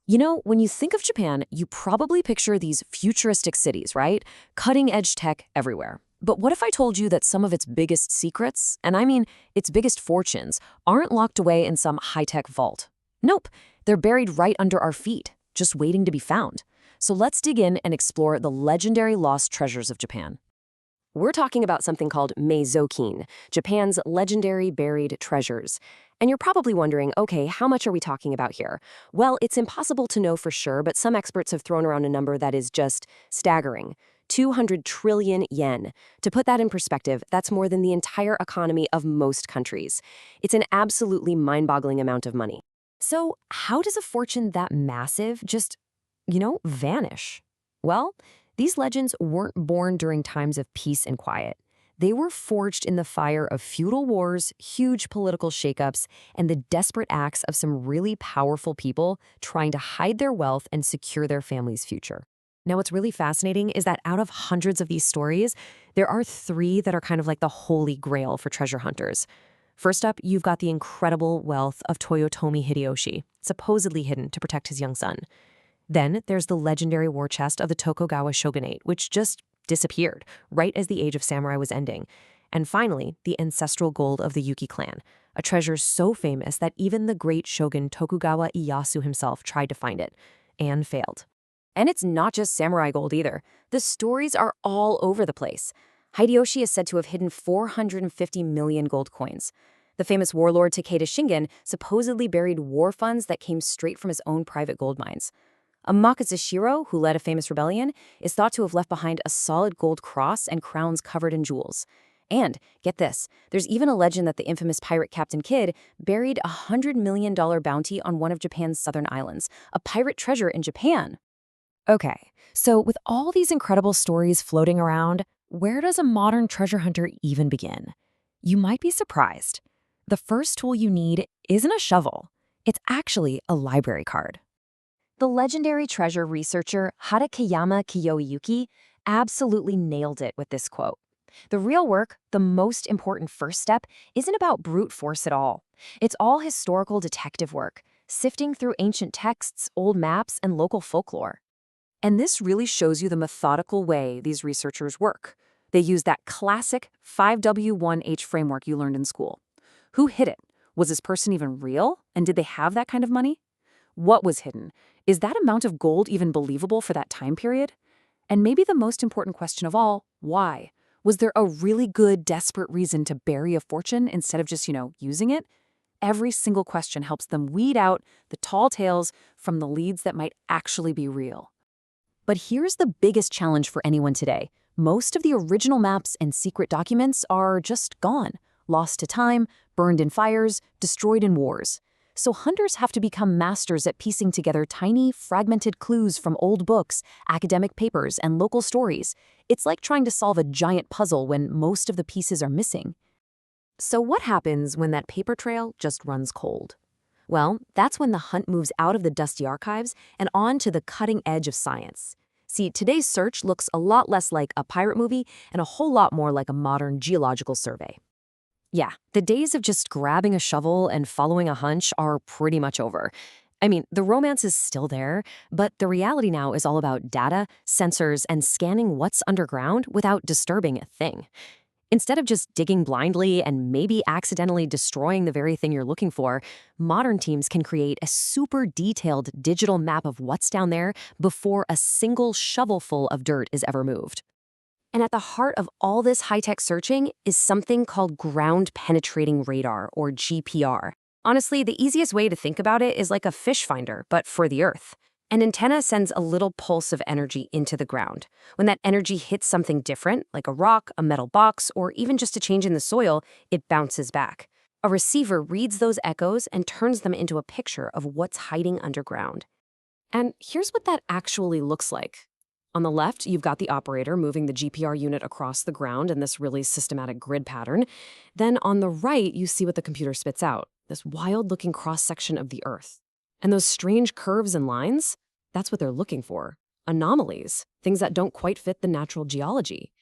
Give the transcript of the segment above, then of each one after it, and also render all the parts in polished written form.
You know, when you think of Japan, you probably picture these futuristic cities, right? Cutting-edge tech everywhere. But what if I told you that some of its biggest secrets, and I mean its biggest fortunes, aren't locked away in some high-tech vault? Nope, they're buried right under our feet, just waiting to be found. So let's dig in and explore the legendary lost treasures of Japan. We're talking about something called Meizokin, Japan's legendary buried treasures. And you're probably wondering, okay, how much are we talking about here? Well, it's impossible to know for sure, but some experts have thrown around a number that is just staggering. 200 trillion yen. To put that in perspective, that's more than the entire economy of most countries. It's an absolutely mind-boggling amount of money. So, how does a fortune that massive just, vanish? Well, these legends weren't born during times of peace and quiet. They were forged in the fire of feudal wars, huge political shakeups, and the desperate acts of some really powerful people trying to hide their wealth and secure their family's future. Now, what's really fascinating is that out of hundreds of these stories, there are three that are kind of like the holy grail for treasure hunters. First up, you've got the incredible wealth of Toyotomi Hideyoshi, supposedly hidden to protect his young son. Then there's the legendary war chest of the Tokugawa Shogunate, which just disappeared right as the age of samurai was ending. And finally, the ancestral gold of the Yuki Clan, a treasure so famous that even the great shogun Tokugawa Ieyasu himself tried to find it, and failed. And it's not just samurai gold either. The stories are all over the place. Hideyoshi is said to have hidden 450 million gold coins. The famous warlord Takeda Shingen supposedly buried war funds that came straight from his own private gold mines. Shiro, who led a famous rebellion, is thought to have left behind a solid gold cross and crowns covered in jewels. And, get this, there's even a legend that the infamous pirate Captain Kidd buried a $100 million bounty on one of Japan's southern islands, a pirate treasure in Japan. Okay, so with all these incredible stories floating around, where does a modern treasure hunter even begin? You might be surprised. The first tool you need isn't a shovel. It's actually a library card. The legendary treasure researcher Hatakeyama Kiyoyuki absolutely nailed it with this quote. The real work, the most important first step, isn't about brute force at all. It's all historical detective work, sifting through ancient texts, old maps, and local folklore. And this really shows you the methodical way these researchers work. They use that classic 5W1H framework you learned in school. Who hid it? Was this person even real? And did they have that kind of money? What was hidden? Is that amount of gold even believable for that time period? And maybe the most important question of all, why? Was there a really good, desperate reason to bury a fortune instead of just, using it? Every single question helps them weed out the tall tales from the leads that might actually be real. But here's the biggest challenge for anyone today. Most of the original maps and secret documents are just gone, lost to time, burned in fires, destroyed in wars. So hunters have to become masters at piecing together tiny, fragmented clues from old books, academic papers, and local stories. It's like trying to solve a giant puzzle when most of the pieces are missing. So what happens when that paper trail just runs cold? Well, that's when the hunt moves out of the dusty archives and on to the cutting edge of science. See, today's search looks a lot less like a pirate movie and a whole lot more like a modern geological survey. Yeah, the days of just grabbing a shovel and following a hunch are pretty much over. I mean, the romance is still there, but the reality now is all about data, sensors, and scanning what's underground without disturbing a thing. Instead of just digging blindly and maybe accidentally destroying the very thing you're looking for, modern teams can create a super detailed digital map of what's down there before a single shovelful of dirt is ever moved. And at the heart of all this high-tech searching is something called ground-penetrating radar, or GPR. Honestly, the easiest way to think about it is like a fish finder, but for the Earth. An antenna sends a little pulse of energy into the ground. When that energy hits something different, like a rock, a metal box, or even just a change in the soil, it bounces back. A receiver reads those echoes and turns them into a picture of what's hiding underground. And here's what that actually looks like. On the left, you've got the operator moving the GPR unit across the ground in this really systematic grid pattern. Then on the right, you see what the computer spits out, this wild-looking cross-section of the Earth. And those strange curves and lines, that's what they're looking for. Anomalies, things that don't quite fit the natural geology.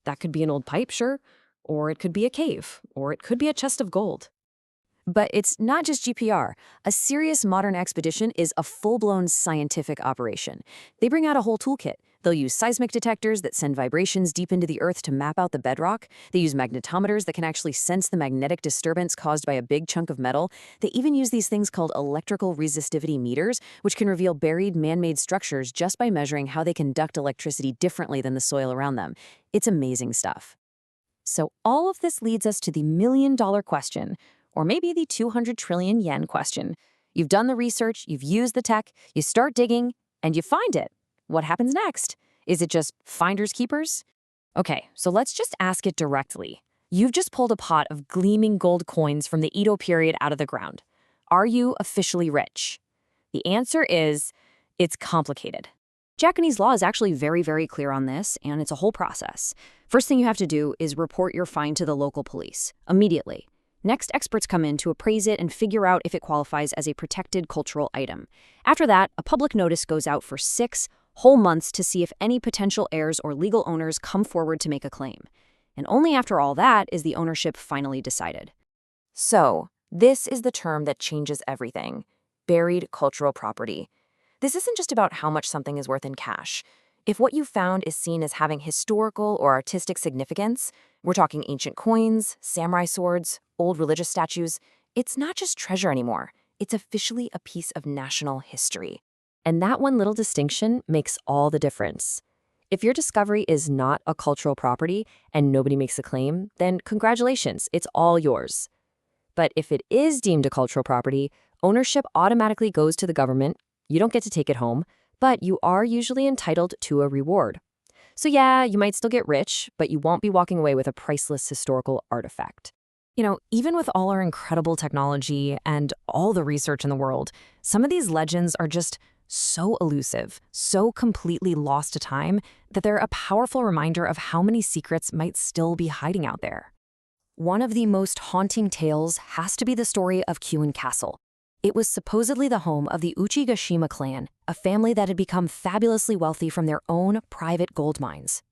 That could be an old pipe, sure, or it could be a cave, or it could be a chest of gold. But it's not just GPR. A serious modern expedition is a full-blown scientific operation. They bring out a whole toolkit. They'll use seismic detectors that send vibrations deep into the earth to map out the bedrock. They use magnetometers that can actually sense the magnetic disturbance caused by a big chunk of metal. They even use these things called electrical resistivity meters, which can reveal buried man-made structures just by measuring how they conduct electricity differently than the soil around them. It's amazing stuff. So all of this leads us to the million-dollar question, or maybe the 200 trillion yen question. You've done the research, you've used the tech, you start digging, and you find it. What happens next? Is it just finders keepers? Okay, so let's just ask it directly. You've just pulled a pot of gleaming gold coins from the Edo period out of the ground. Are you officially rich? The answer is, it's complicated. Japanese law is actually very, very clear on this, and it's a whole process. First thing you have to do is report your find to the local police, immediately. Next, experts come in to appraise it and figure out if it qualifies as a protected cultural item. After that, a public notice goes out for 6 whole months to see if any potential heirs or legal owners come forward to make a claim. And only after all that is the ownership finally decided. So, this is the term that changes everything: buried cultural property. This isn't just about how much something is worth in cash. If what you found is seen as having historical or artistic significance, we're talking ancient coins, samurai swords, old religious statues, it's not just treasure anymore. It's officially a piece of national history. And that one little distinction makes all the difference. If your discovery is not a cultural property and nobody makes a claim, then congratulations, it's all yours. But if it is deemed a cultural property, ownership automatically goes to the government. You don't get to take it home, but you are usually entitled to a reward. So yeah, you might still get rich, but you won't be walking away with a priceless historical artifact. Even with all our incredible technology and all the research in the world, some of these legends are just so elusive, so completely lost to time, that they're a powerful reminder of how many secrets might still be hiding out there. One of the most haunting tales has to be the story of Kyun Castle. It was supposedly the home of the Uchigashima clan, a family that had become fabulously wealthy from their own private gold mines.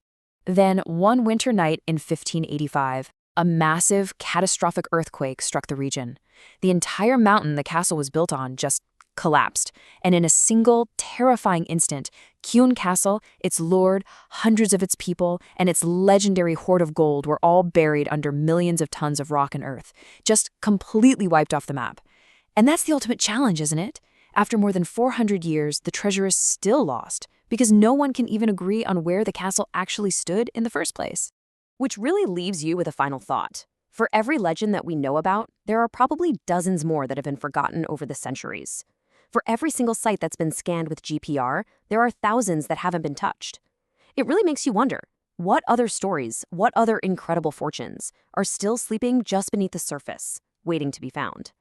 Then, one winter night in 1585, a massive, catastrophic earthquake struck the region. The entire mountain the castle was built on just collapsed, and in a single, terrifying instant, Kyun Castle, its lord, hundreds of its people, and its legendary hoard of gold were all buried under millions of tons of rock and earth, just completely wiped off the map. And that's the ultimate challenge, isn't it? After more than 400 years, the treasure is still lost, because no one can even agree on where the castle actually stood in the first place. Which really leaves you with a final thought. For every legend that we know about, there are probably dozens more that have been forgotten over the centuries. For every single site that's been scanned with GPR, there are thousands that haven't been touched. It really makes you wonder, what other stories, what other incredible fortunes are still sleeping just beneath the surface, waiting to be found?